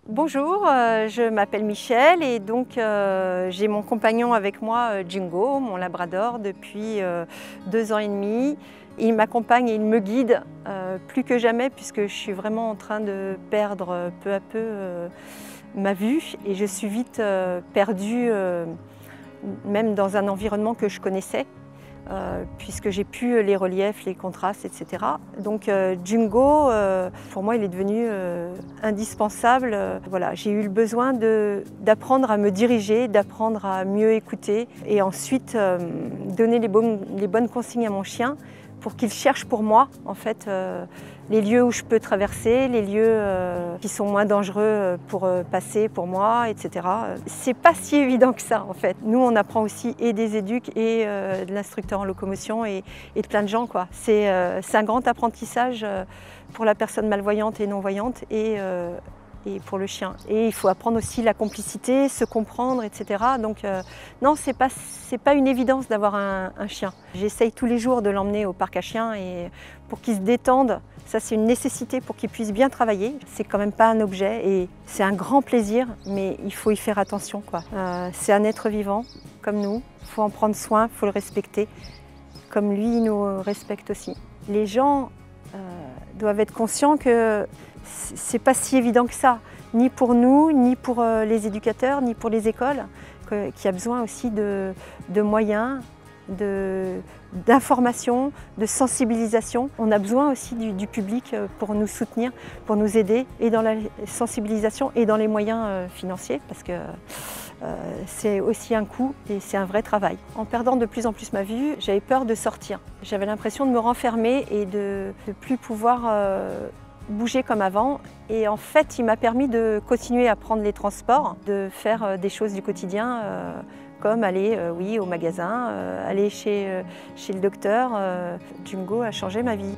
Bonjour, je m'appelle Michel et donc j'ai mon compagnon avec moi, Jingo, mon labrador, depuis 2 ans et demi. Il m'accompagne et il me guide plus que jamais puisque je suis vraiment en train de perdre peu à peu ma vue et je suis vite perdue même dans un environnement que je connaissais. Puisque j'ai pu les reliefs, les contrastes, etc. Donc Jingo, pour moi, il est devenu indispensable. Voilà, j'ai eu le besoin d'apprendre à me diriger, d'apprendre à mieux écouter et ensuite donner les bonnes consignes à mon chien pour qu'il cherche pour moi, en fait, les lieux où je peux traverser, les lieux qui sont moins dangereux pour passer pour moi, etc. C'est pas si évident que ça, en fait. Nous, on apprend aussi et des éducs et de l'instructeur en locomotion et de plein de gens, quoi. C'est un grand apprentissage pour la personne malvoyante et non-voyante et pour le chien. Et il faut apprendre aussi la complicité, se comprendre, etc. Donc non, c'est pas une évidence d'avoir un chien. J'essaye tous les jours de l'emmener au parc à chiens et pour qu'il se détende. Ça, c'est une nécessité pour qu'il puisse bien travailler. C'est quand même pas un objet et c'est un grand plaisir, mais il faut y faire attention, quoi. C'est un être vivant, comme nous. Il faut en prendre soin, il faut le respecter, comme lui, il nous respecte aussi. Les gens doivent être conscients que c'est pas si évident que ça, ni pour nous, ni pour les éducateurs, ni pour les écoles, qui a besoin aussi de moyens, d'information, de sensibilisation. On a besoin aussi du public pour nous soutenir, pour nous aider, et dans la sensibilisation et dans les moyens financiers, parce que c'est aussi un coût et c'est un vrai travail. En perdant de plus en plus ma vue, j'avais peur de sortir. J'avais l'impression de me renfermer et de ne plus pouvoir bouger comme avant, et en fait il m'a permis de continuer à prendre les transports, de faire des choses du quotidien comme aller oui, au magasin, aller chez le docteur. Jingo a changé ma vie.